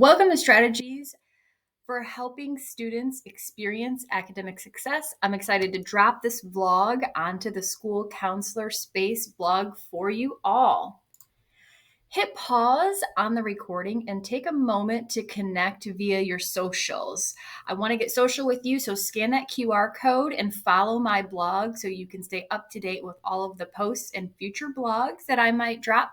Welcome to Strategies for Helping Students Experience Academic Success. I'm excited to drop this vlog onto the School Counselor Space blog for you all. Hit pause on the recording and take a moment to connect via your socials. I want to get social with you, so scan that QR code and follow my blog so you can stay up to date with all of the posts and future blogs that I might drop.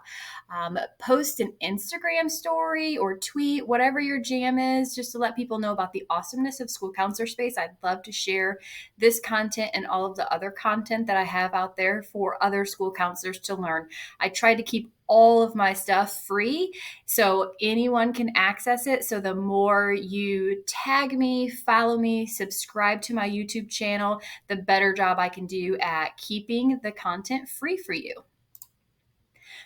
Post an Instagram story or tweet, whatever your jam is, just to let people know about the awesomeness of School Counselor Space. I'd love to share this content and all of the other content that I have out there for other school counselors to learn. I try to keep all of my stuff free so anyone can access it. So the more you tag me, follow me, subscribe to my YouTube channel, the better job I can do at keeping the content free for you.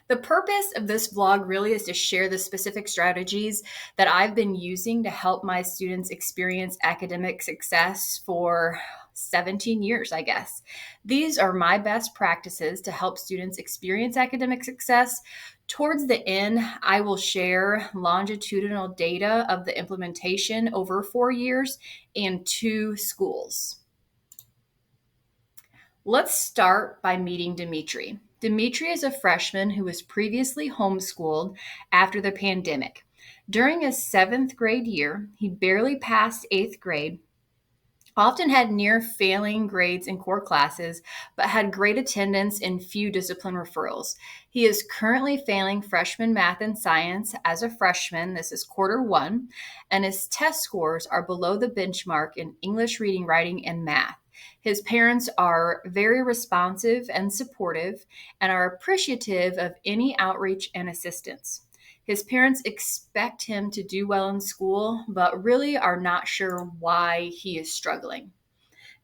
The purpose of this vlog really is to share the specific strategies that I've been using to help my students experience academic success for 17 years, I guess. These are my best practices to help students experience academic success. Towards the end, I will share longitudinal data of the implementation over 4 years and 2 schools. Let's start by meeting Dimitri. Dimitri is a freshman who was previously homeschooled after the pandemic. During his 7th grade year, he barely passed 8th grade, often had near failing grades in core classes, but had great attendance and few discipline referrals. He is currently failing freshman math and science as a freshman. This is quarter 1, and his test scores are below the benchmark in English, reading, writing, and math. His parents are very responsive and supportive and are appreciative of any outreach and assistance. His parents expect him to do well in school, but really are not sure why he is struggling.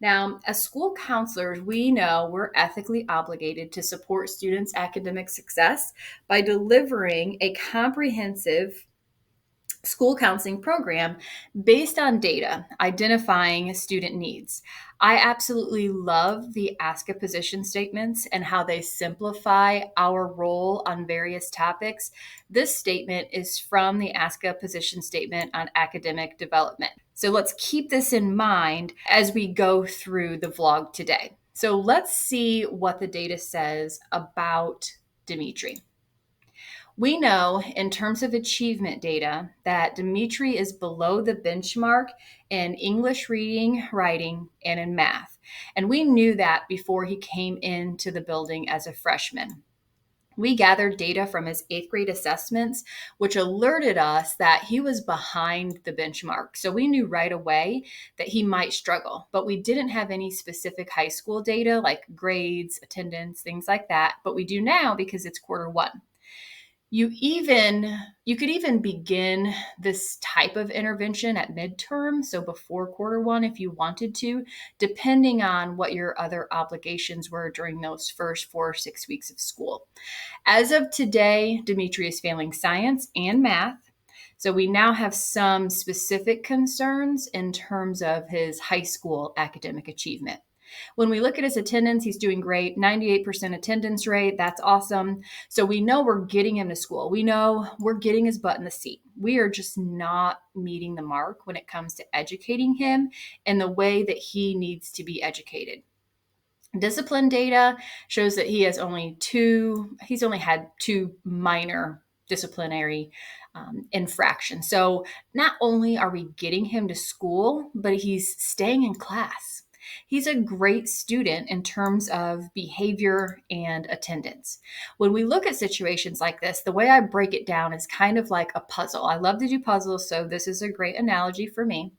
Now, as school counselors, we know we're ethically obligated to support students' academic success by delivering a comprehensive school counseling program based on data, identifying student needs. I absolutely love the Ask a Position statements and how they simplify our role on various topics. This statement is from the Ask a Position statement on academic development. So let's keep this in mind as we go through the vlog today. So let's see what the data says about Dimitri. We know in terms of achievement data that Dimitri is below the benchmark in English reading, writing, and in math. And we knew that before he came into the building as a freshman. We gathered data from his 8th grade assessments, which alerted us that he was behind the benchmark. So we knew right away that he might struggle, but we didn't have any specific high school data like grades, attendance, things like that. But we do now because it's quarter 1. You could even begin this type of intervention at midterm, so before quarter 1 if you wanted to, depending on what your other obligations were during those first 4 or 6 weeks of school. As of today, Dimitri is failing science and math. So we now have some specific concerns in terms of his high school academic achievement. When we look at his attendance, he's doing great, 98% attendance rate. That's awesome. So we know we're getting him to school. We know we're getting his butt in the seat. We are just not meeting the mark when it comes to educating him in the way that he needs to be educated. Discipline data shows that he's only had 2 minor disciplinary infractions. So not only are we getting him to school, but he's staying in class. He's a great student in terms of behavior and attendance. When we look at situations like this, the way I break it down is kind of like a puzzle. I love to do puzzles, so this is a great analogy for me.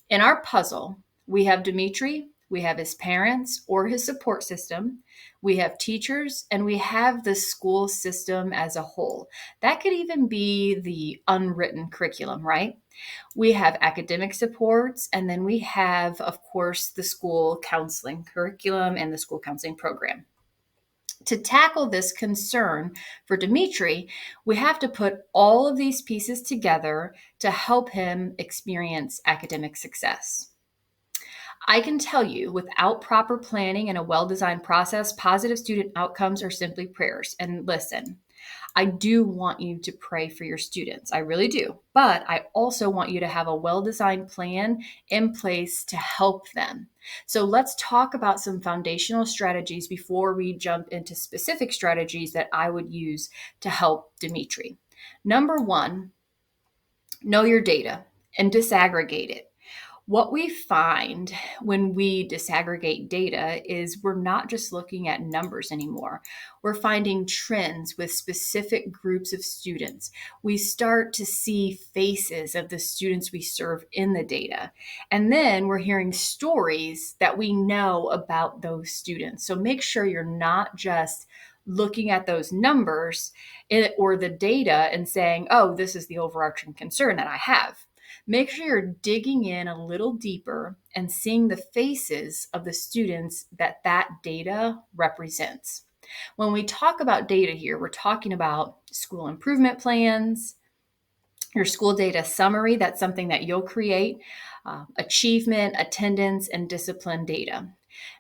In our puzzle, we have Dimitri, we have his parents or his support system, we have teachers, and we have the school system as a whole. That could even be the unwritten curriculum, right? We have academic supports, and then we have, of course, the school counseling curriculum and the school counseling program. To tackle this concern for Dimitri, we have to put all of these pieces together to help him experience academic success. I can tell you, without proper planning and a well-designed process, positive student outcomes are simply prayers. And listen, I do want you to pray for your students. I really do. But I also want you to have a well-designed plan in place to help them. So let's talk about some foundational strategies before we jump into specific strategies that I would use to help Dimitri. Number one, know your data and disaggregate it. What we find when we disaggregate data is we're not just looking at numbers anymore. We're finding trends with specific groups of students. We start to see faces of the students we serve in the data. And then we're hearing stories that we know about those students. So make sure you're not just looking at those numbers or the data and saying, oh, this is the overarching concern that I have. Make sure you're digging in a little deeper and seeing the faces of the students that data represents. When we talk about data here, we're talking about school improvement plans, your school data summary, that's something that you'll create, achievement, attendance, and discipline data.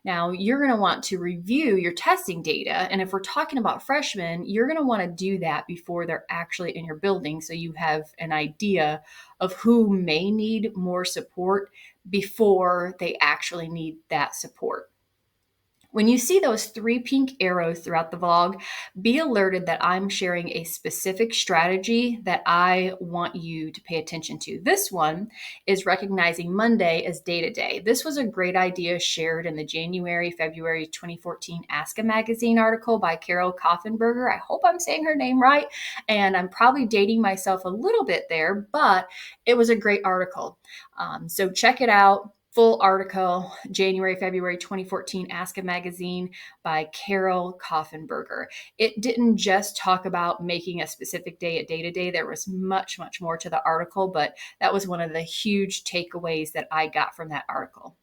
Now, you're going to want to review your testing data. And if we're talking about freshmen, you're going to want to do that before they're actually in your building so you have an idea of who may need more support before they actually need that support. When you see those 3 pink arrows throughout the vlog, be alerted that I'm sharing a specific strategy that I want you to pay attention to. This one is recognizing Monday as data day. This was a great idea shared in the February 2014 Ask a Magazine article by Carol Koffenberger. I hope I'm saying her name right, and I'm probably dating myself a little bit there, but it was a great article. So check it out. Full article, February 2014 Ask a Magazine by Carol Koffenberger. It didn't just talk about making a specific day a data day. There was much, much more to the article, but that was one of the huge takeaways that I got from that article.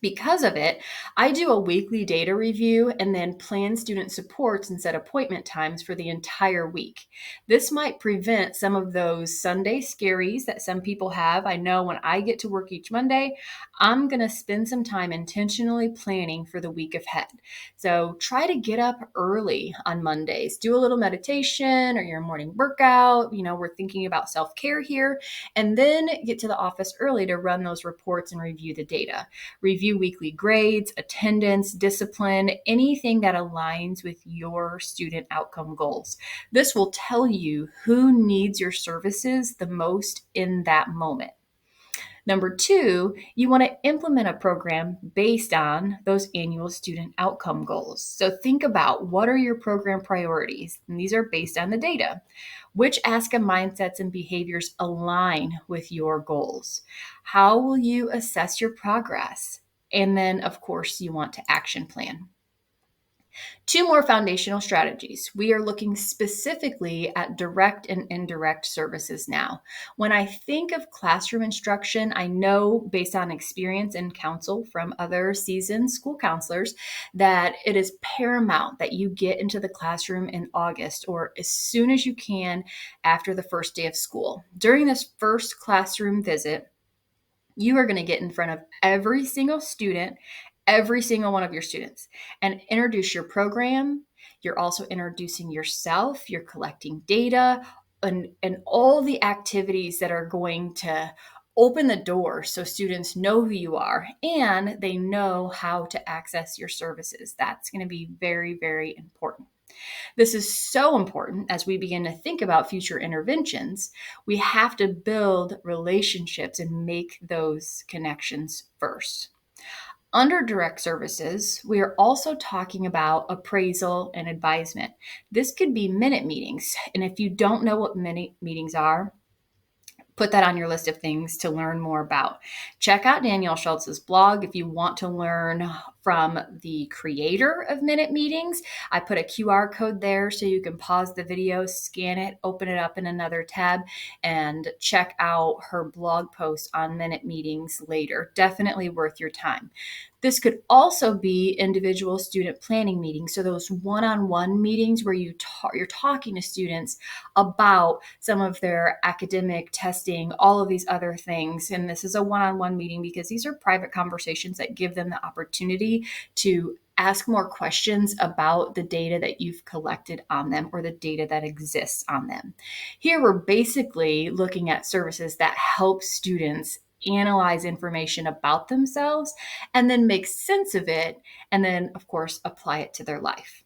Because of it, I do a weekly data review and then plan student supports and set appointment times for the entire week. This might prevent some of those Sunday scaries that some people have. I know when I get to work each Monday, I'm going to spend some time intentionally planning for the week ahead. So try to get up early on Mondays. Do a little meditation or your morning workout. We're thinking about self-care here. And then get to the office early to run those reports and review the data. Review weekly grades, attendance, discipline, anything that aligns with your student outcome goals. This will tell you who needs your services the most in that moment. Number 2, you want to implement a program based on those annual student outcome goals. So think about what are your program priorities, and these are based on the data. Which ASCA mindsets and behaviors align with your goals? How will you assess your progress? And then, of course, you want to action plan. 2 more foundational strategies. We are looking specifically at direct and indirect services now. When I think of classroom instruction, I know based on experience and counsel from other seasoned school counselors that it is paramount that you get into the classroom in August or as soon as you can after the first day of school. During this first classroom visit, you are going to get in front of every single student, every single one of your students, and introduce your program. You're also introducing yourself, you're collecting data, and all the activities that are going to open the door so students know who you are and they know how to access your services. That's going to be very, very important. This is so important as we begin to think about future interventions. We have to build relationships and make those connections first. Under direct services, we are also talking about appraisal and advisement. This could be minute meetings. And if you don't know what minute meetings are, put that on your list of things to learn more about. Check out Danielle Schultz's blog if you want to learn from the creator of Minute Meetings. I put a QR code there so you can pause the video, scan it, open it up in another tab, and check out her blog post on Minute Meetings later. Definitely worth your time. This could also be individual student planning meetings. So those one-on-one meetings where you're talking to students about some of their academic testing, all of these other things. And this is a one-on-one meeting because these are private conversations that give them the opportunity Dimitri to ask more questions about the data that you've collected on them or the data that exists on them. Here, we're basically looking at services that help students analyze information about themselves and then make sense of it, and then, of course, apply it to their life.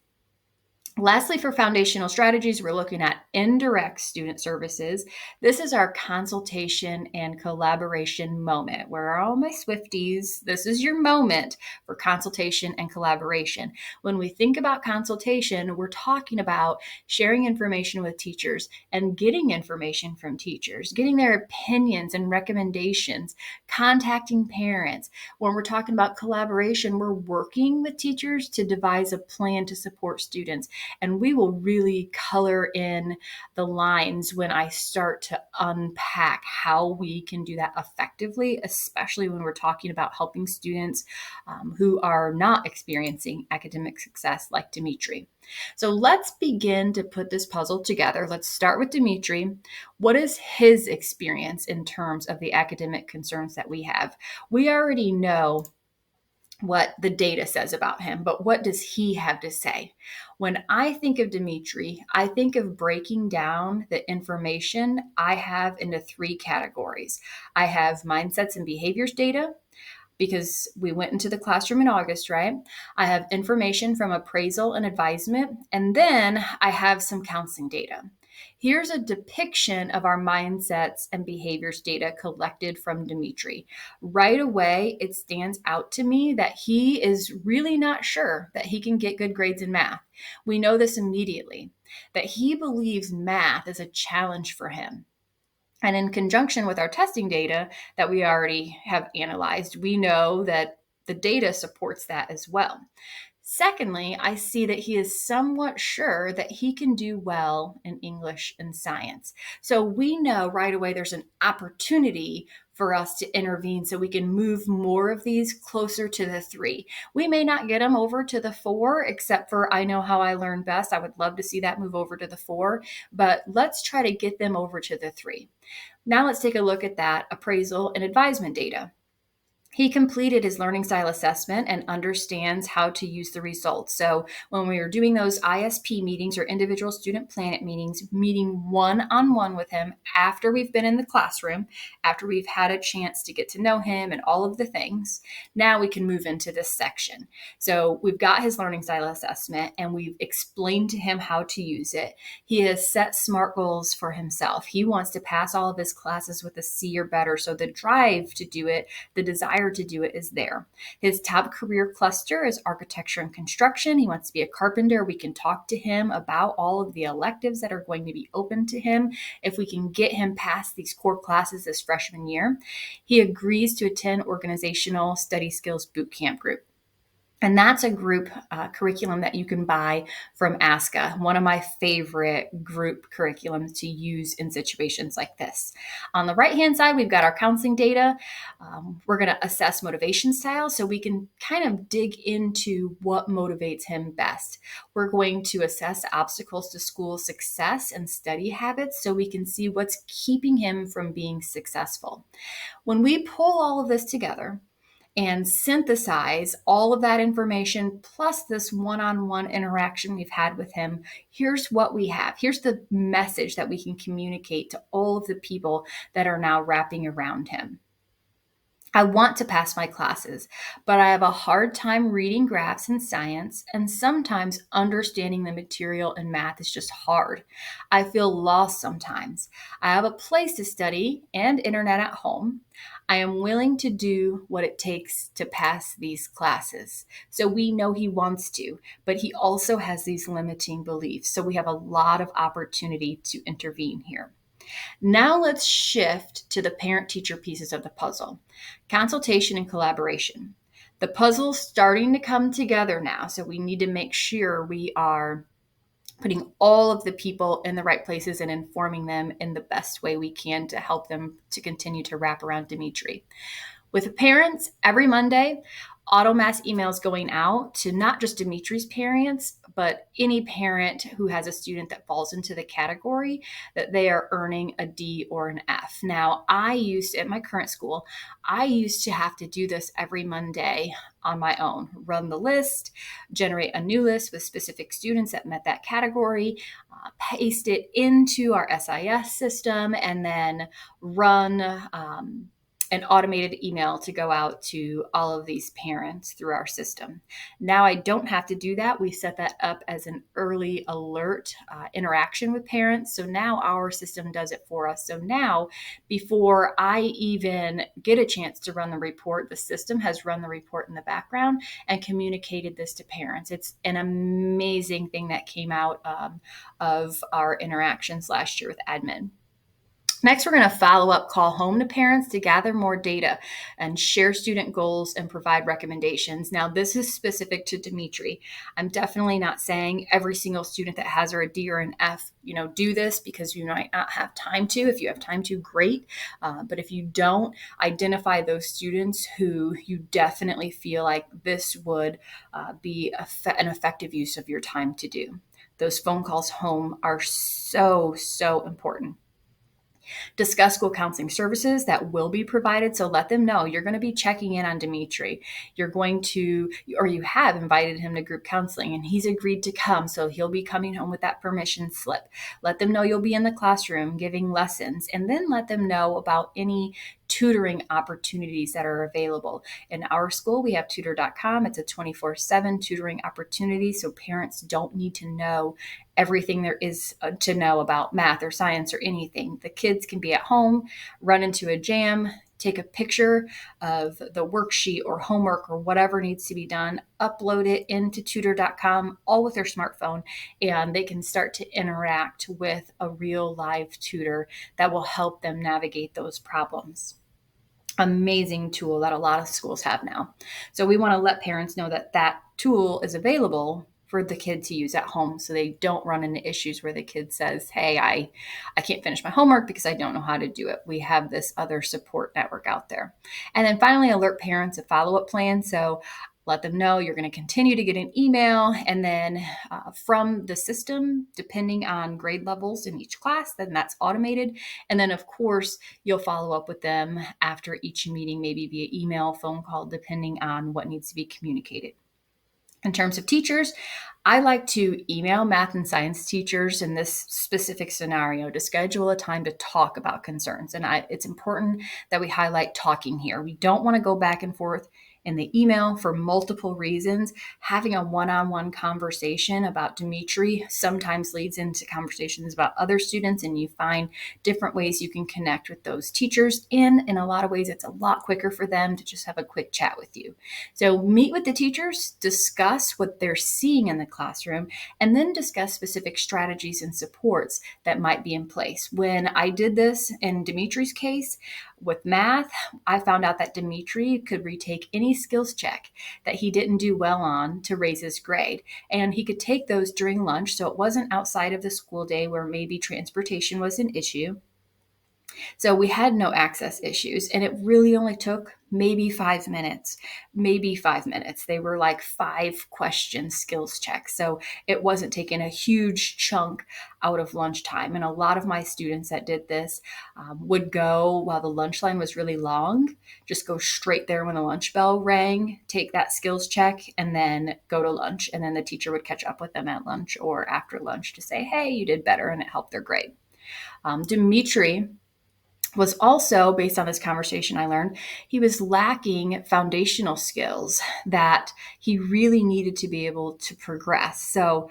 Lastly, for foundational strategies, we're looking at indirect student services. This is our consultation and collaboration moment. Where are all my Swifties? This is your moment for consultation and collaboration. When we think about consultation, we're talking about sharing information with teachers and getting information from teachers, getting their opinions and recommendations, contacting parents. When we're talking about collaboration, we're working with teachers to devise a plan to support students. And we will really color in the lines when I start to unpack how we can do that effectively, especially when we're talking about helping students who are not experiencing academic success like Dimitri. So let's begin to put this puzzle together. Let's start with Dimitri. What is his experience in terms of the academic concerns that we have? We already know what the data says about him, but what does he have to say? When I think of Dimitri, I think of breaking down the information I have into three categories. I have mindsets and behaviors data, because we went into the classroom in August, right? I have information from appraisal and advisement, and then I have some counseling data. Here's a depiction of our mindsets and behaviors data collected from Dimitri. Right away, it stands out to me that he is really not sure that he can get good grades in math. We know this immediately, that he believes math is a challenge for him. And in conjunction with our testing data that we already have analyzed, we know that the data supports that as well. Secondly, I see that he is somewhat sure that he can do well in English and science. So we know right away there's an opportunity for us to intervene so we can move more of these closer to the 3. We may not get them over to the 4, except for I know how I learn best. I would love to see that move over to the 4, but let's try to get them over to the 3. Now let's take a look at that appraisal and advisement data. He completed his learning style assessment and understands how to use the results. So when we were doing those ISP meetings or individual student planet meetings, meeting one-on-one with him after we've been in the classroom, after we've had a chance to get to know him and all of the things, now we can move into this section. So we've got his learning style assessment and we've explained to him how to use it. He has set SMART goals for himself. He wants to pass all of his classes with a C or better. So the drive to do it, the desire to do it is there. His top career cluster is architecture and construction. He wants to be a carpenter. We can talk to him about all of the electives that are going to be open to him if we can get him past these core classes this freshman year. He agrees to attend organizational study skills bootcamp group. And that's a group curriculum that you can buy from ASCA, one of my favorite group curriculums to use in situations like this. On the right-hand side, we've got our counseling data. We're going to assess motivation style so we can kind of dig into what motivates him best. We're going to assess obstacles to school success and study habits so we can see what's keeping him from being successful. When we pull all of this together, and synthesize all of that information plus this one-on-one interaction we've had with him, here's what we have. Here's the message that we can communicate to all of the people that are now wrapping around him. I want to pass my classes, but I have a hard time reading graphs in science, and sometimes understanding the material in math is just hard. I feel lost sometimes. I have a place to study and internet at home. I am willing to do what it takes to pass these classes. So we know he wants to, but he also has these limiting beliefs. So we have a lot of opportunity to intervene here. Now let's shift to the parent-teacher pieces of the puzzle. Consultation and collaboration. The puzzle's starting to come together now, so we need to make sure we are putting all of the people in the right places and informing them in the best way we can to help them to continue to wrap around Dimitri. With parents, every Monday, auto mass emails going out to not just Dimitri's parents, but any parent who has a student that falls into the category that they are earning a D or an F. Now, at my current school, I used to have to do this every Monday on my own, run the list, generate a new list with specific students that met that category, paste it into our SIS system, and then run an automated email to go out to all of these parents through our system. Now I don't have to do that. We set that up as an early alert interaction with parents. So now our system does it for us. So now, before I even get a chance to run the report, the system has run the report in the background and communicated this to parents. It's an amazing thing that came out of our interactions last year with admin. Next, we're going to follow up call home to parents to gather more data and share student goals and provide recommendations. Now, this is specific to Dimitri. I'm definitely not saying every single student that has a D or an F, do this, because you might not have time to. If you have time to, great. But if you don't, identify those students who you definitely feel like this would be an effective use of your time to do. Those phone calls home are so, so important. Discuss school counseling services that will be provided. So let them know you're going to be checking in on Dimitri. You're going to, or you have invited him to group counseling and he's agreed to come. So he'll be coming home with that permission slip. Let them know you'll be in the classroom giving lessons, and then let them know about any tutoring opportunities that are available. In our school, we have tutor.com. It's a 24/7 tutoring opportunity. So parents don't need to know everything there is to know about math or science or anything. The kids can be at home, run into a jam, take a picture of the worksheet or homework or whatever needs to be done, upload it into tutor.com, all with their smartphone, and they can start to interact with a real live tutor that will help them navigate those problems. Amazing tool that a lot of schools have now. So we want to let parents know that that tool is available for the kid to use at home, so they don't run into issues where the kid says, hey, I can't finish my homework because I don't know how to do it. We have this other support network out there. And then finally, alert parents a follow-up plan. So let them know you're going to continue to get an email, and then from the system, depending on grade levels in each class, then that's automated. And then, of course, you'll follow up with them after each meeting, maybe via email, phone call, depending on what needs to be communicated. In terms of teachers, I like to email math and science teachers in this specific scenario to schedule a time to talk about concerns. And it's important that we highlight talking here. We don't want to go back and forth in the email for multiple reasons. Having a one-on-one conversation about Dimitri sometimes leads into conversations about other students, and you find different ways you can connect with those teachers. And in a lot of ways, it's a lot quicker for them to just have a quick chat with you. So meet with the teachers, discuss what they're seeing in the classroom, and then discuss specific strategies and supports that might be in place. When I did this in Dimitri's case with math, I found out that Dimitri could retake any skills check that he didn't do well on to raise his grade. And he could take those during lunch, so it wasn't outside of the school day where maybe transportation was an issue. So we had no access issues, and it really only took maybe 5 minutes. They were like 5-question skills checks. So it wasn't taking a huge chunk out of lunchtime. And a lot of my students that did this would go while the lunch line was really long, just go straight there when the lunch bell rang, take that skills check, and then go to lunch. And then the teacher would catch up with them at lunch or after lunch to say, hey, you did better, and it helped their grade. Dimitri was also, based on this conversation I learned, he was lacking foundational skills that he really needed to be able to progress. So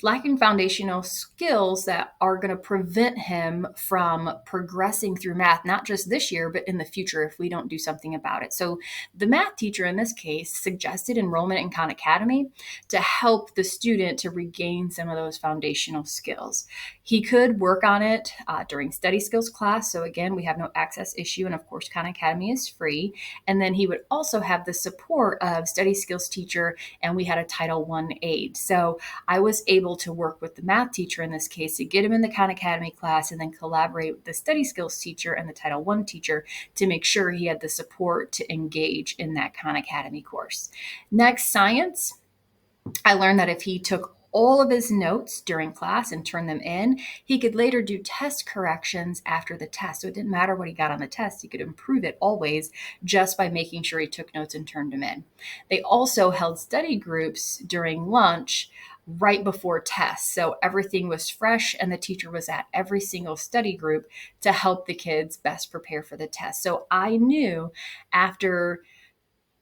lacking foundational skills that are going to prevent him from progressing through math, not just this year, but in the future if we don't do something about it. So the math teacher in this case suggested enrollment in Khan Academy to help the student to regain some of those foundational skills. He could work on it during study skills class. So again, we have no access issue. And of course, Khan Academy is free. And then he would also have the support of study skills teacher, and we had a Title I aide. So I was able able to work with the math teacher in this case to get him in the Khan Academy class and then collaborate with the study skills teacher and the Title I teacher to make sure he had the support to engage in that Khan Academy course. Next, science. I learned that if he took all of his notes during class and turned them in, he could later do test corrections after the test. So it didn't matter what he got on the test, he could improve it always just by making sure he took notes and turned them in. They also held study groups during lunch right before tests. So everything was fresh and the teacher was at every single study group to help the kids best prepare for the test. So I knew after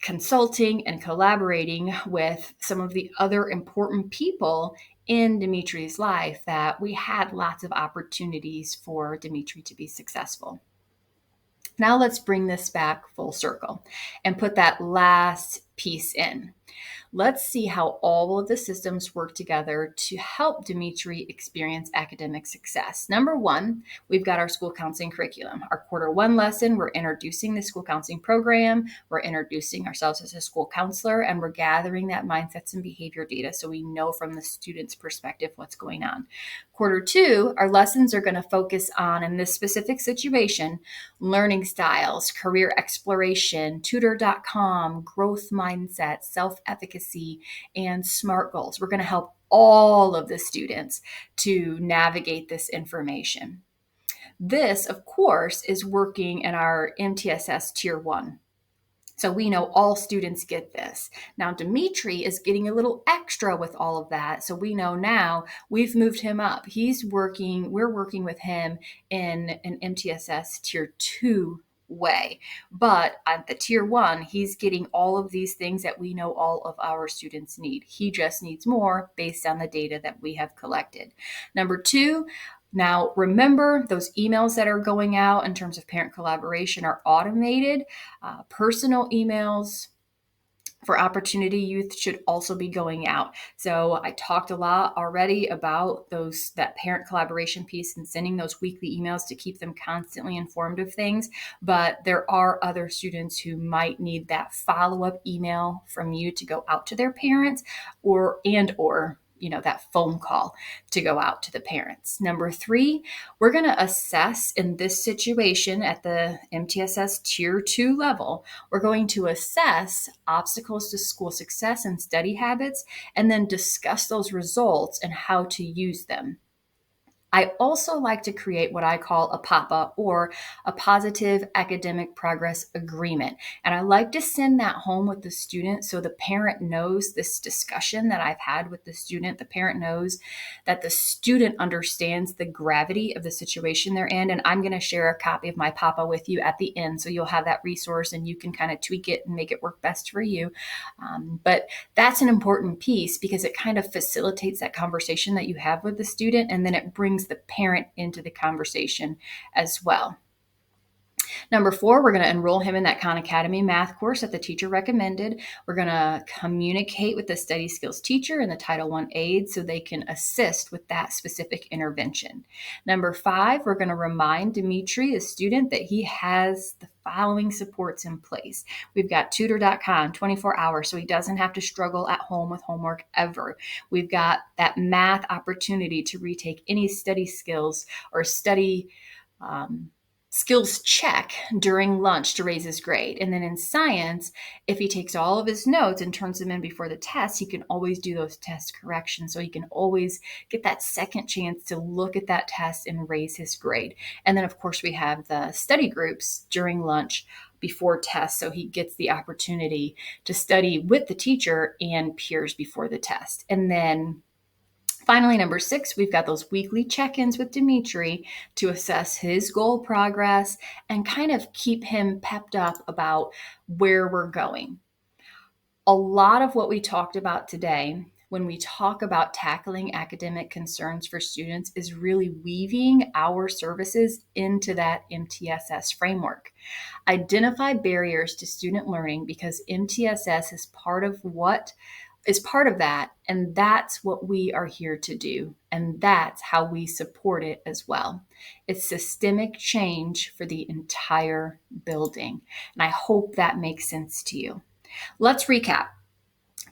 consulting and collaborating with some of the other important people in Dimitri's life that we had lots of opportunities for Dimitri to be successful. Now let's bring this back full circle and put that last piece in. Let's see how all of the systems work together to help Dimitri experience academic success. Number one, we've got our school counseling curriculum. Our Q1 lesson, we're introducing the school counseling program, we're introducing ourselves as a school counselor, and we're gathering that mindsets and behavior data so we know from the student's perspective what's going on. Q2, our lessons are going to focus on, in this specific situation, learning styles, career exploration, tutor.com, growth mindset, self-efficacy, and SMART goals. We're going to help all of the students to navigate this information. This, of course, is working in our MTSS Tier 1. So we know all students get this. Now, Dimitri is getting a little extra with all of that. So we know now we've moved him up. We're working with him in an MTSS Tier 2 way. But at the Tier 1, he's getting all of these things that we know all of our students need. He just needs more based on the data that we have collected. Number 2, now, remember, those emails that are going out in terms of parent collaboration are automated. Personal emails for Opportunity Youth should also be going out. So I talked a lot already about that parent collaboration piece and sending those weekly emails to keep them constantly informed of things. But there are other students who might need that follow-up email from you to go out to their parents or that phone call to go out to the parents. Number 3, we're going to assess in this situation at the MTSS Tier 2 level, we're going to assess obstacles to school success and study habits, and then discuss those results and how to use them. I also like to create what I call a PAPA, or a positive academic progress agreement. And I like to send that home with the student so the parent knows this discussion that I've had with the student. The parent knows that the student understands the gravity of the situation they're in. And I'm going to share a copy of my PAPA with you at the end, so you'll have that resource and you can kind of tweak it and make it work best for you. But that's an important piece because it kind of facilitates that conversation that you have with the student, and then it brings the parent into the conversation as well. Number 4, we're going to enroll him in that Khan Academy math course that the teacher recommended. We're going to communicate with the study skills teacher and the Title I aide so they can assist with that specific intervention. Number 5, we're going to remind Dimitri, the student, that he has the following supports in place. We've got tutor.com 24 hours, so he doesn't have to struggle at home with homework ever. We've got that math opportunity to retake any study skills or study skills check during lunch to raise his grade. And then in science, if he takes all of his notes and turns them in before the test, he can always do those test corrections. So he can always get that second chance to look at that test and raise his grade. And then, of course, we have the study groups during lunch before tests, so he gets the opportunity to study with the teacher and peers before the test. And then finally, number 6, we've got those weekly check-ins with Dimitri to assess his goal progress and kind of keep him pepped up about where we're going. A lot of what we talked about today, when we talk about tackling academic concerns for students, is really weaving our services into that MTSS framework. Identify barriers to student learning, because MTSS is part of that, and that's what we are here to do, and that's how we support it as well. It's systemic change for the entire building, and I hope that makes sense to you. Let's recap.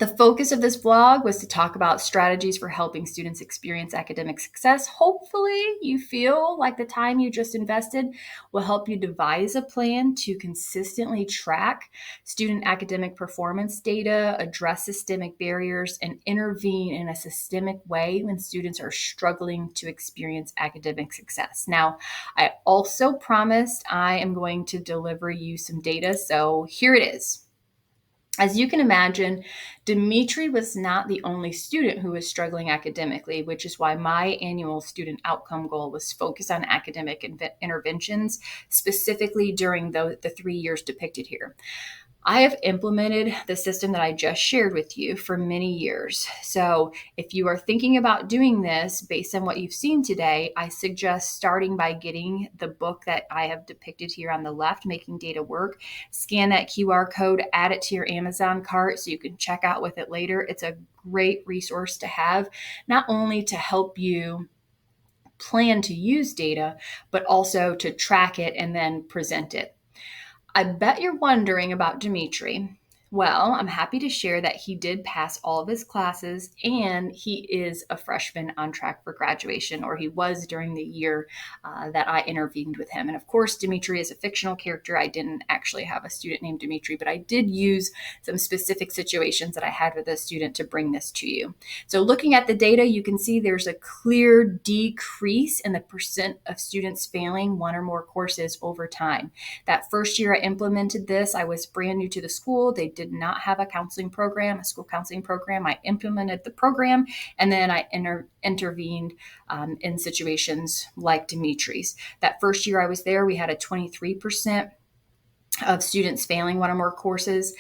The focus of this vlog was to talk about strategies for helping students experience academic success. Hopefully, you feel like the time you just invested will help you devise a plan to consistently track student academic performance data, address systemic barriers, and intervene in a systemic way when students are struggling to experience academic success. Now, I also promised I am going to deliver you some data, so here it is. As you can imagine, Dimitri was not the only student who was struggling academically, which is why my annual student outcome goal was focused on academic interventions, specifically during the 3 years depicted here. I have implemented the system that I just shared with you for many years. So if you are thinking about doing this based on what you've seen today, I suggest starting by getting the book that I have depicted here on the left, Making Data Work. Scan that QR code, add it to your Amazon cart so you can check out with it later. It's a great resource to have, not only to help you plan to use data, but also to track it and then present it. I bet you're wondering about Dimitri. Well, I'm happy to share that he did pass all of his classes and he is a freshman on track for graduation, or he was during the year that I intervened with him. And of course, Dimitri is a fictional character. I didn't actually have a student named Dimitri, but I did use some specific situations that I had with a student to bring this to you. So looking at the data, you can see there's a clear decrease in the percent of students failing one or more courses over time. That first year I implemented this, I was brand new to the school. They did not have a counseling program, a school counseling program. I implemented the program, and then I intervened in situations like Dimitri's. That first year I was there, we had a 23% of students failing one or more courses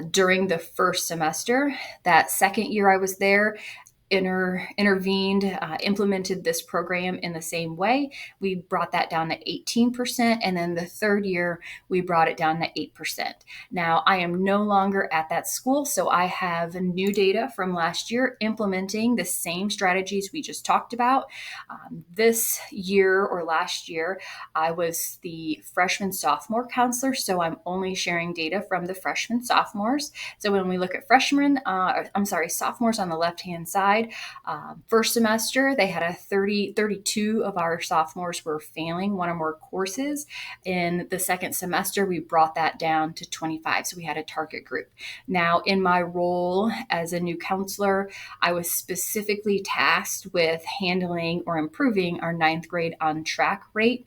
during the first semester. That second year I was there, intervened, implemented this program in the same way. We brought that down to 18%. And then the third year, we brought it down to 8%. Now, I am no longer at that school, so I have new data from last year implementing the same strategies we just talked about. This year or last year, I was the freshman sophomore counselor, so I'm only sharing data from the freshmen sophomores. So when we look at sophomores on the left-hand side, first semester, they had 32 of our sophomores were failing one or more courses. In the second semester, we brought that down to 25. So we had a target group. Now, in my role as a new counselor, I was specifically tasked with handling or improving our 9th grade on track rate.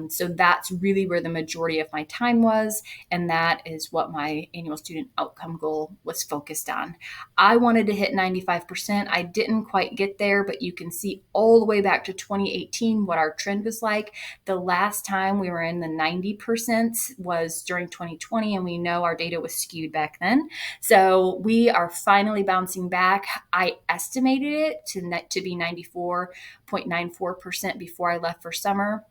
So that's really where the majority of my time was. And that is what my annual student outcome goal was focused on. I wanted to hit 95%. I didn't quite get there, but you can see all the way back to 2018 what our trend was like. The last time we were in the 90% was during 2020, and we know our data was skewed back then. So we are finally bouncing back. I estimated it to be 94.94% before I left for summer.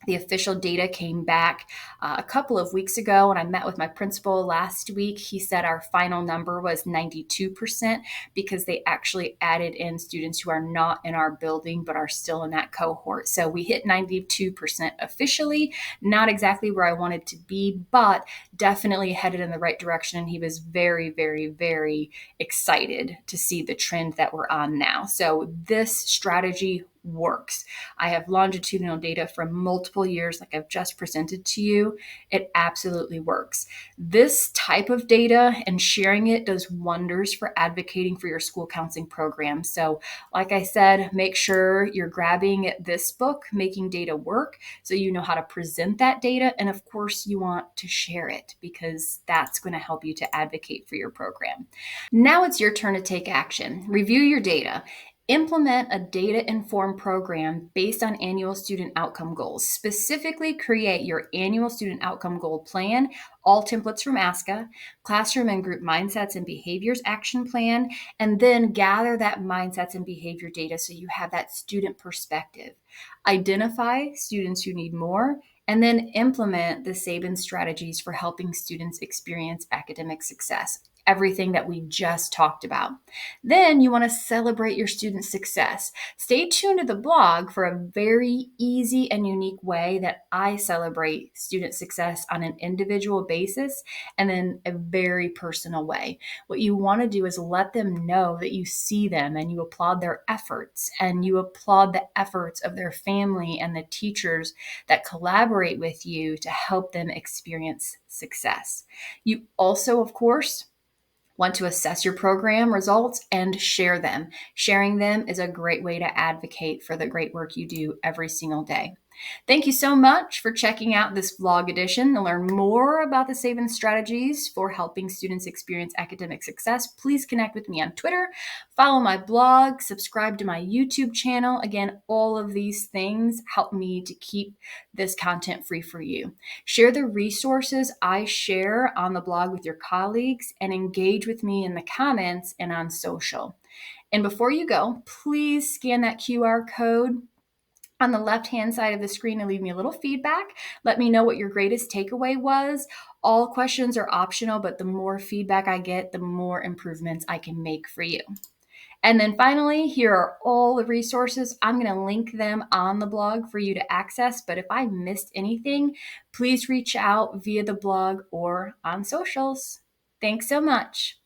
The official data came back a couple of weeks ago, and I met with my principal last week. He said our final number was 92% because they actually added in students who are not in our building but are still in that cohort. So we hit 92% officially, not exactly where I wanted to be, but definitely headed in the right direction. And he was very, very, very excited to see the trend that we're on now. So this strategy works. I have longitudinal data from multiple years, like I've just presented to you. It absolutely works. This type of data and sharing it does wonders for advocating for your school counseling program. So, like I said, make sure you're grabbing this book, Making Data Work, so you know how to present that data. And of course, you want to share it because that's going to help you to advocate for your program. Now it's your turn to take action. Review your data. Implement a data-informed program based on annual student outcome goals. Specifically, create your annual student outcome goal plan, all templates from ASCA, classroom and group mindsets and behaviors action plan, and then gather that mindsets and behavior data so you have that student perspective. Identify students who need more, and then implement the Sabin strategies for helping students experience academic success. everything that we just talked about. Then you want to celebrate your students' success. Stay tuned to the blog for a very easy and unique way that I celebrate student success on an individual basis and then a very personal way. What you want to do is let them know that you see them and you applaud their efforts and you applaud the efforts of their family and the teachers that collaborate with you to help them experience success. You also, of course, want to assess your program results and share them. Sharing them is a great way to advocate for the great work you do every single day. Thank you so much for checking out this vlog edition. To learn more about the Savin strategies for helping students experience academic success, please connect with me on Twitter, follow my blog, subscribe to my YouTube channel. Again, all of these things help me to keep this content free for you. Share the resources I share on the blog with your colleagues and engage with me in the comments and on social. And before you go, please scan that QR code on the left-hand side of the screen and leave me a little feedback. Let me know what your greatest takeaway was. All questions are optional, but the more feedback I get, the more improvements I can make for you. And then finally, here are all the resources. I'm going to link them on the blog for you to access. But if I missed anything, please reach out via the blog or on socials. Thanks so much.